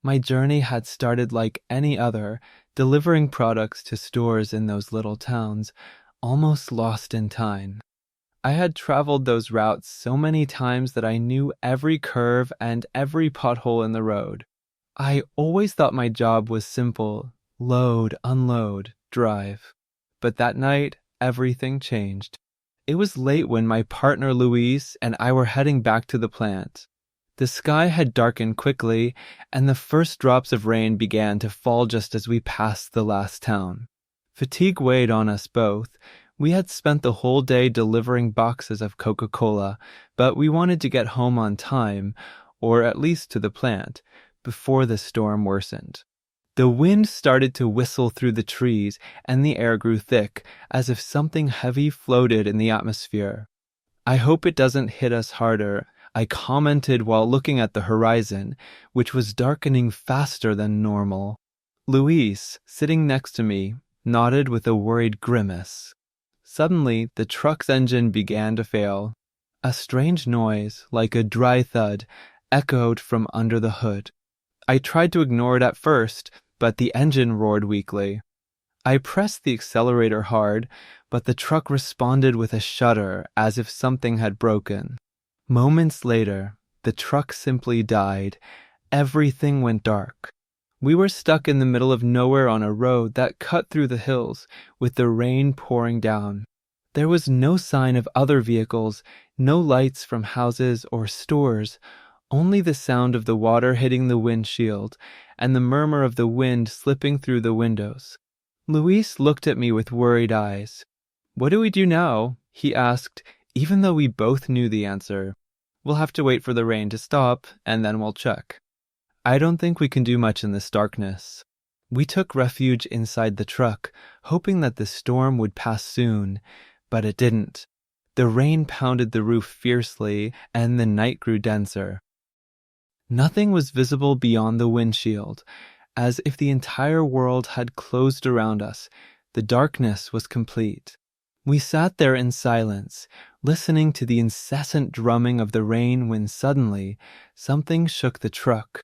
My journey had started like any other, delivering products to stores in those little towns, almost lost in time. I had traveled those routes so many times that I knew every curve and every pothole in the road. I always thought my job was simple: load, unload, drive. But that night, everything changed. It was late when my partner Luis and I were heading back to the plant. The sky had darkened quickly, and the first drops of rain began to fall just as we passed the last town. Fatigue weighed on us both. We had spent the whole day delivering boxes of Coca-Cola, but we wanted to get home on time, or at least to the plant, before the storm worsened. The wind started to whistle through the trees, and the air grew thick, as if something heavy floated in the atmosphere. "I hope it doesn't hit us harder," I commented while looking at the horizon, which was darkening faster than normal. Luis, sitting next to me, nodded with a worried grimace. Suddenly, the truck's engine began to fail. A strange noise, like a dry thud, echoed from under the hood. I tried to ignore it at first, but the engine roared weakly. I pressed the accelerator hard, but the truck responded with a shudder as if something had broken. Moments later, the truck simply died. Everything went dark. We were stuck in the middle of nowhere on a road that cut through the hills, with the rain pouring down. There was no sign of other vehicles, no lights from houses or stores, only the sound of the water hitting the windshield and the murmur of the wind slipping through the windows. Luis looked at me with worried eyes. "What do we do now?" he asked, even though we both knew the answer. "We'll have to wait for the rain to stop, and then we'll check." "I don't think we can do much in this darkness." We took refuge inside the truck, hoping that the storm would pass soon, but it didn't. The rain pounded the roof fiercely, and the night grew denser. Nothing was visible beyond the windshield, as if the entire world had closed around us. The darkness was complete. We sat there in silence, listening to the incessant drumming of the rain when suddenly something shook the truck.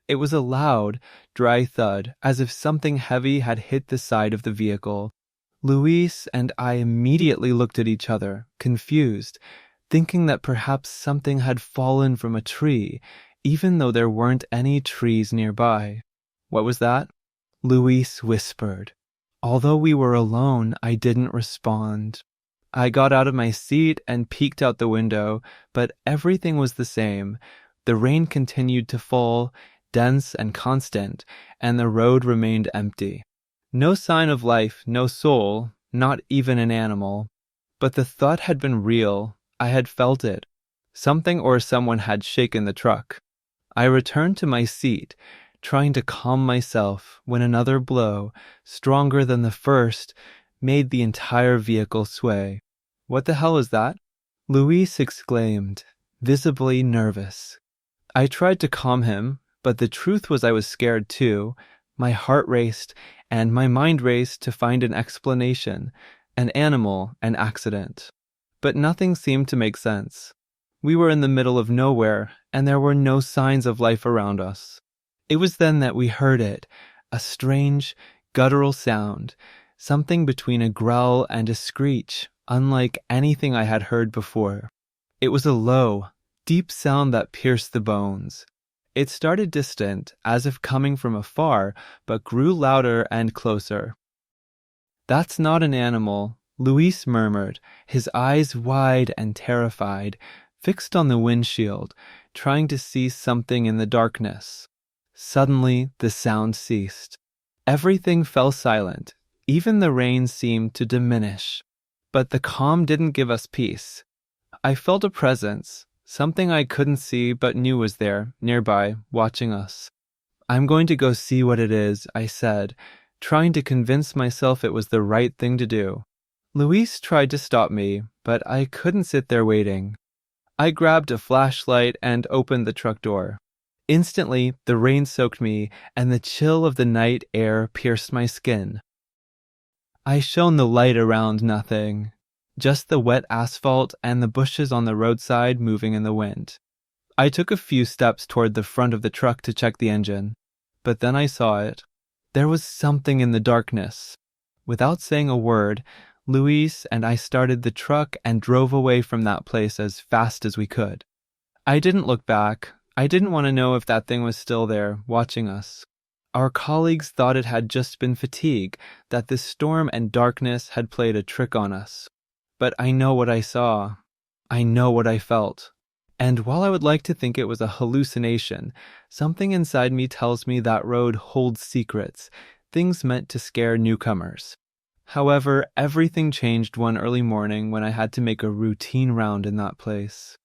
It was a loud, dry thud, as if something heavy had hit the side of the vehicle. Luis and I immediately looked at each other, confused, thinking that perhaps something had fallen from a tree, even though there weren't any trees nearby. "What was that?" Luis whispered. Although we were alone, I didn't respond. I got out of my seat and peeked out the window, but everything was the same. The rain continued to fall, dense and constant, and the road remained empty. No sign of life, no soul, not even an animal. But the thought had been real. I had felt it. Something or someone had shaken the truck. I returned to my seat, trying to calm myself, when another blow, stronger than the first, made the entire vehicle sway. "What the hell is that?" Luis exclaimed, visibly nervous. I tried to calm him, but the truth was I was scared too. My heart raced, and my mind raced to find an explanation, an animal, an accident. But nothing seemed to make sense. We were in the middle of nowhere, and there were no signs of life around us. It was then that we heard it, a strange, guttural sound, something between a growl and a screech, unlike anything I had heard before. It was a low, deep sound that pierced the bones. It started distant, as if coming from afar, but grew louder and closer. "That's not an animal," Luis murmured, his eyes wide and terrified, fixed on the windshield, trying to see something in the darkness. Suddenly, the sound ceased. Everything fell silent. Even the rain seemed to diminish. But the calm didn't give us peace. I felt a presence, something I couldn't see but knew was there, nearby, watching us. "I'm going to go see what it is," I said, trying to convince myself it was the right thing to do. Luis tried to stop me, but I couldn't sit there waiting. I grabbed a flashlight and opened the truck door. Instantly, the rain soaked me, and the chill of the night air pierced my skin. I shone the light around nothing, just the wet asphalt and the bushes on the roadside moving in the wind. I took a few steps toward the front of the truck to check the engine. But then I saw it. There was something in the darkness. Without saying a word, Luis and I started the truck and drove away from that place as fast as we could. I didn't look back. I didn't want to know if that thing was still there, watching us. Our colleagues thought it had just been fatigue, that the storm and darkness had played a trick on us. But I know what I saw. I know what I felt. And while I would like to think it was a hallucination, something inside me tells me that road holds secrets, things meant to scare newcomers. However, everything changed one early morning when I had to make a routine round in that place.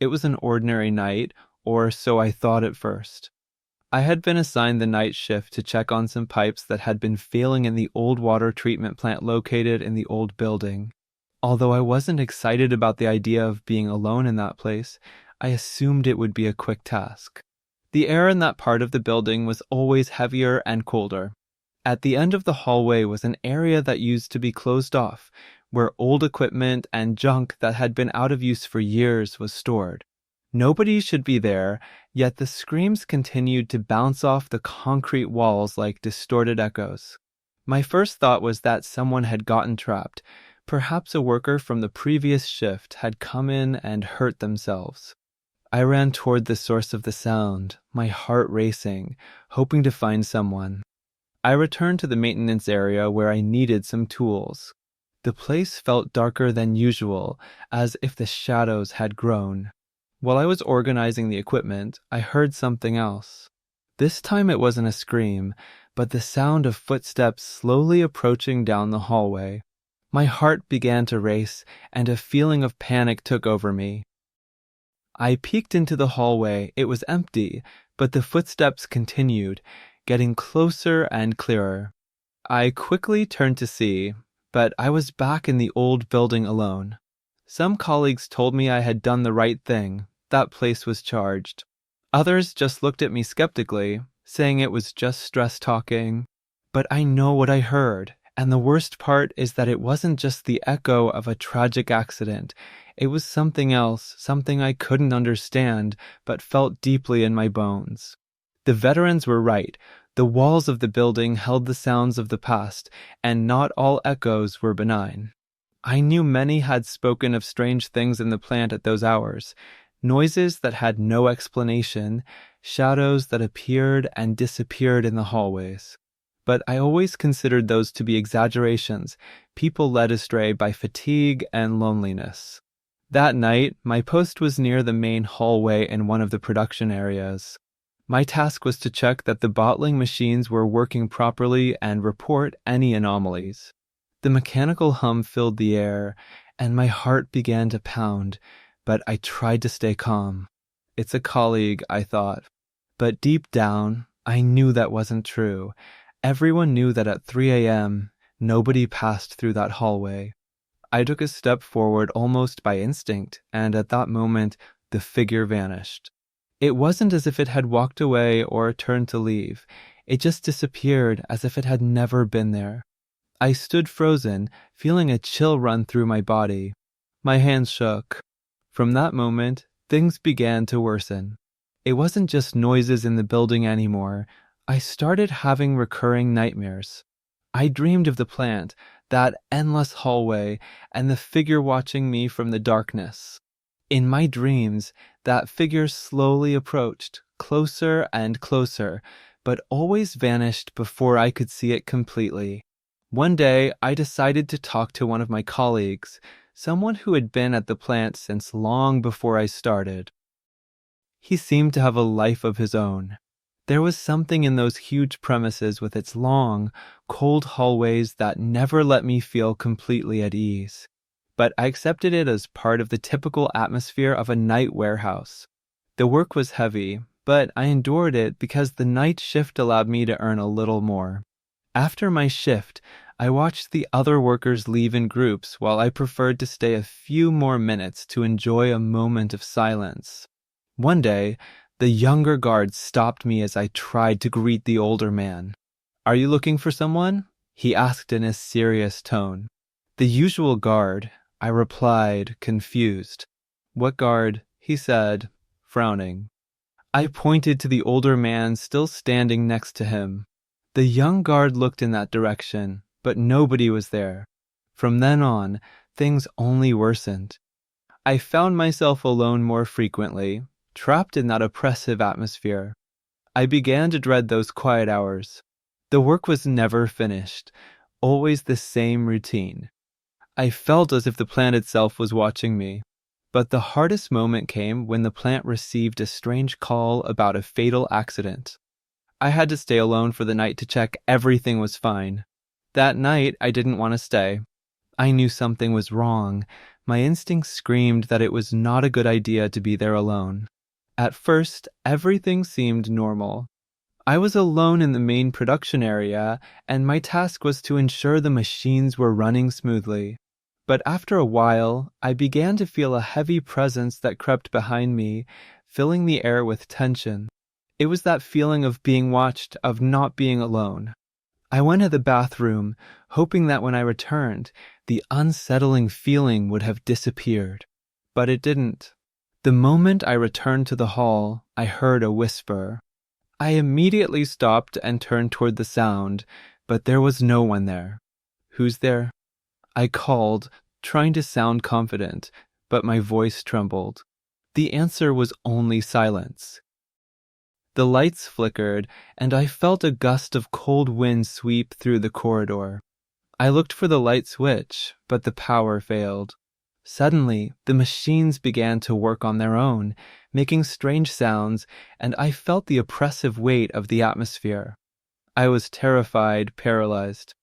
It was an ordinary night, or so I thought at first. I had been assigned the night shift to check on some pipes that had been failing in the old water treatment plant located in the old building. Although I wasn't excited about the idea of being alone in that place, I assumed it would be a quick task. The air in that part of the building was always heavier and colder. At the end of the hallway was an area that used to be closed off, where old equipment and junk that had been out of use for years was stored. Nobody should be there, yet the screams continued to bounce off the concrete walls like distorted echoes. My first thought was that someone had gotten trapped. Perhaps a worker from the previous shift had come in and hurt themselves. I ran toward the source of the sound, my heart racing, hoping to find someone. I returned to the maintenance area where I needed some tools. The place felt darker than usual, as if the shadows had grown. While I was organizing the equipment, I heard something else. This time it wasn't a scream, but the sound of footsteps slowly approaching down the hallway. My heart began to race, and a feeling of panic took over me. I peeked into the hallway. It was empty, but the footsteps continued, getting closer and clearer. I quickly turned to see, but I was back in the old building alone. Some colleagues told me I had done the right thing. That place was charged. Others just looked at me skeptically, saying it was just stress talking. But I know what I heard, and the worst part is that it wasn't just the echo of a tragic accident. It was something else, something I couldn't understand, but felt deeply in my bones. The veterans were right. The walls of the building held the sounds of the past, and not all echoes were benign. I knew many had spoken of strange things in the plant at those hours, noises that had no explanation, shadows that appeared and disappeared in the hallways. But I always considered those to be exaggerations, people led astray by fatigue and loneliness. That night, my post was near the main hallway in one of the production areas. My task was to check that the bottling machines were working properly and report any anomalies. The mechanical hum filled the air, and my heart began to pound, but I tried to stay calm. It's a colleague, I thought. But deep down, I knew that wasn't true. Everyone knew that at 3 a.m., nobody passed through that hallway. I took a step forward almost by instinct, and at that moment, the figure vanished. It wasn't as if it had walked away or turned to leave. It just disappeared as if it had never been there. I stood frozen, feeling a chill run through my body. My hands shook. From that moment, things began to worsen. It wasn't just noises in the building anymore. I started having recurring nightmares. I dreamed of the plant, that endless hallway, and the figure watching me from the darkness. In my dreams, that figure slowly approached, closer and closer, but always vanished before I could see it completely. One day, I decided to talk to one of my colleagues, someone who had been at the plant since long before I started. He seemed to have a life of his own. There was something in those huge premises with its long, cold hallways that never let me feel completely at ease. But I accepted it as part of the typical atmosphere of a night warehouse. The work was heavy, but I endured it because the night shift allowed me to earn a little more. After my shift, I watched the other workers leave in groups while I preferred to stay a few more minutes to enjoy a moment of silence. One day, the younger guard stopped me as I tried to greet the older man. "Are you looking for someone?" he asked in a serious tone. "The usual guard," I replied, confused. "What guard?" he said, frowning. I pointed to the older man still standing next to him. The young guard looked in that direction, but nobody was there. From then on, things only worsened. I found myself alone more frequently, trapped in that oppressive atmosphere. I began to dread those quiet hours. The work was never finished, always the same routine. I felt as if the plant itself was watching me. But the hardest moment came when the plant received a strange call about a fatal accident. I had to stay alone for the night to check everything was fine. That night, I didn't want to stay. I knew something was wrong. My instincts screamed that it was not a good idea to be there alone. At first, everything seemed normal. I was alone in the main production area, and my task was to ensure the machines were running smoothly. But after a while, I began to feel a heavy presence that crept behind me, filling the air with tension. It was that feeling of being watched, of not being alone. I went to the bathroom, hoping that when I returned, the unsettling feeling would have disappeared. But it didn't. The moment I returned to the hall, I heard a whisper. I immediately stopped and turned toward the sound, but there was no one there. "Who's there?" I called, trying to sound confident, but my voice trembled. The answer was only silence. The lights flickered, and I felt a gust of cold wind sweep through the corridor. I looked for the light switch, but the power failed. Suddenly, the machines began to work on their own, making strange sounds, and I felt the oppressive weight of the atmosphere. I was terrified, paralyzed.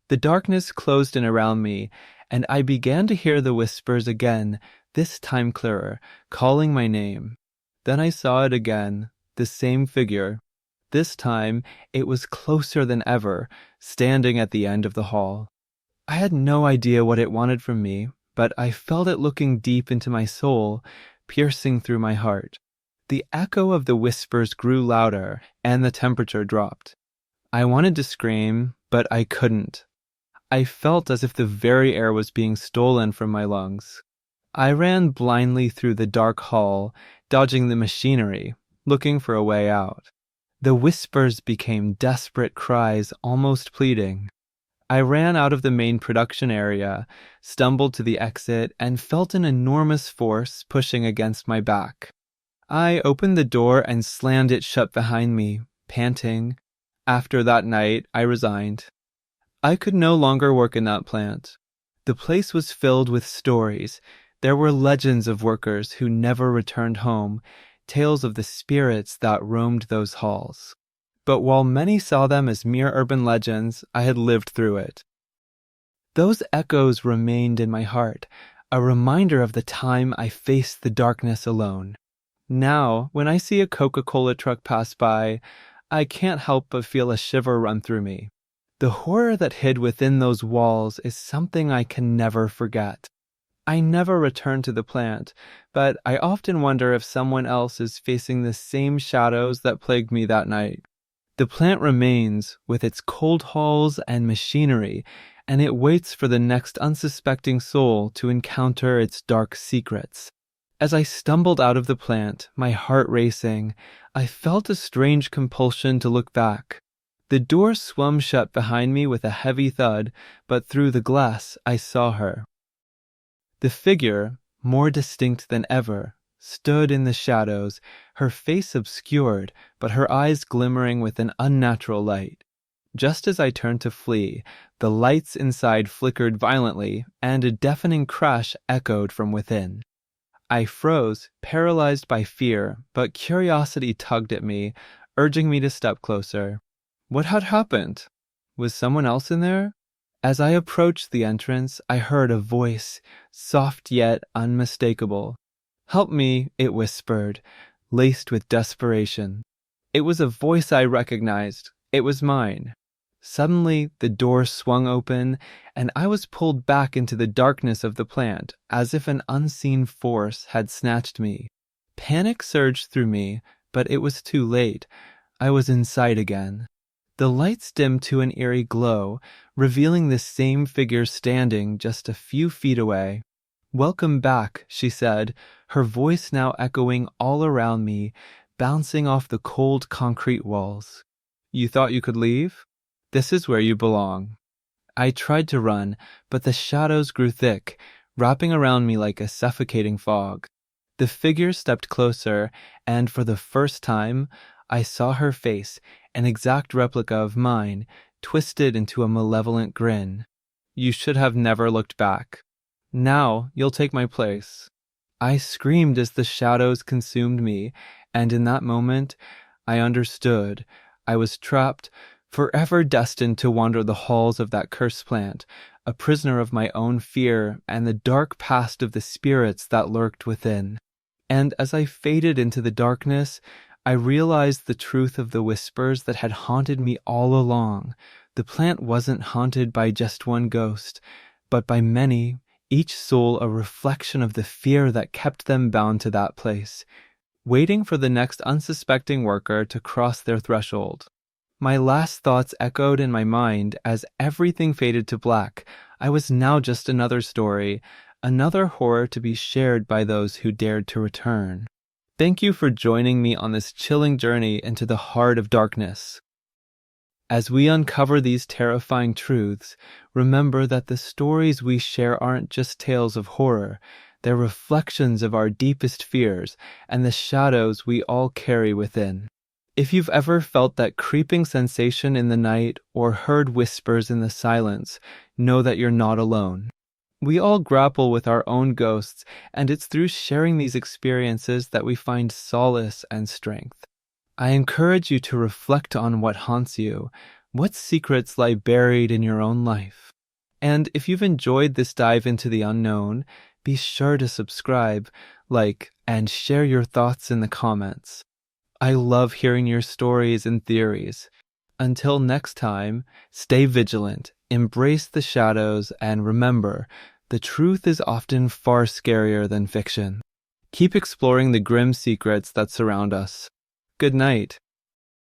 The darkness closed in around me, and I began to hear the whispers again, this time clearer, calling my name. Then I saw it again, the same figure. This time, it was closer than ever, standing at the end of the hall. I had no idea what it wanted from me, but I felt it looking deep into my soul, piercing through my heart. The echo of the whispers grew louder, and the temperature dropped. I wanted to scream, but I couldn't. I felt as if the very air was being stolen from my lungs. I ran blindly through the dark hall, dodging the machinery, looking for a way out. The whispers became desperate cries, almost pleading. I ran out of the main production area, stumbled to the exit, and felt an enormous force pushing against my back. I opened the door and slammed it shut behind me, panting. After that night, I resigned. I could no longer work in that plant. The place was filled with stories. There were legends of workers who never returned home, tales of the spirits that roamed those halls. But while many saw them as mere urban legends, I had lived through it. Those echoes remained in my heart, a reminder of the time I faced the darkness alone. Now, when I see a Coca-Cola truck pass by, I can't help but feel a shiver run through me. The horror that hid within those walls is something I can never forget. I never returned to the plant, but I often wonder if someone else is facing the same shadows that plagued me that night. The plant remains, with its cold halls and machinery, and it waits for the next unsuspecting soul to encounter its dark secrets. As I stumbled out of the plant, my heart racing, I felt a strange compulsion to look back. The door swung shut behind me with a heavy thud, but through the glass I saw her. The figure, more distinct than ever, stood in the shadows, her face obscured, but her eyes glimmering with an unnatural light. Just as I turned to flee, the lights inside flickered violently, and a deafening crash echoed from within. I froze, paralyzed by fear, but curiosity tugged at me, urging me to step closer. What had happened? Was someone else in there? As I approached the entrance, I heard a voice, soft yet unmistakable. "Help me," it whispered, laced with desperation. It was a voice I recognized. It was mine. Suddenly, the door swung open, and I was pulled back into the darkness of the plant, as if an unseen force had snatched me. Panic surged through me, but it was too late. I was inside again. The lights dimmed to an eerie glow, revealing the same figure standing just a few feet away. "Welcome back," she said, her voice now echoing all around me, bouncing off the cold concrete walls. You thought you could leave? This is where you belong. I tried to run, but the shadows grew thick, wrapping around me like a suffocating fog. The figure stepped closer, and for the first time, I saw her face, an exact replica of mine, twisted into a malevolent grin. You should have never looked back. Now you'll take my place. I screamed as the shadows consumed me, and in that moment, I understood. I was trapped, forever destined to wander the halls of that cursed plant, a prisoner of my own fear and the dark past of the spirits that lurked within. And as I faded into the darkness, I realized the truth of the whispers that had haunted me all along. The plant wasn't haunted by just one ghost, but by many, each soul a reflection of the fear that kept them bound to that place, waiting for the next unsuspecting worker to cross their threshold. My last thoughts echoed in my mind as everything faded to black. I was now just another story, another horror to be shared by those who dared to return. Thank you for joining me on this chilling journey into the heart of darkness. As we uncover these terrifying truths, remember that the stories we share aren't just tales of horror. They're reflections of our deepest fears and the shadows we all carry within. If you've ever felt that creeping sensation in the night or heard whispers in the silence, know that you're not alone. We all grapple with our own ghosts, and it's through sharing these experiences that we find solace and strength. I encourage you to reflect on what haunts you, what secrets lie buried in your own life. And if you've enjoyed this dive into the unknown, be sure to subscribe, like, and share your thoughts in the comments. I love hearing your stories and theories. Until next time, stay vigilant, embrace the shadows, and remember, the truth is often far scarier than fiction. Keep exploring the grim secrets that surround us. Good night.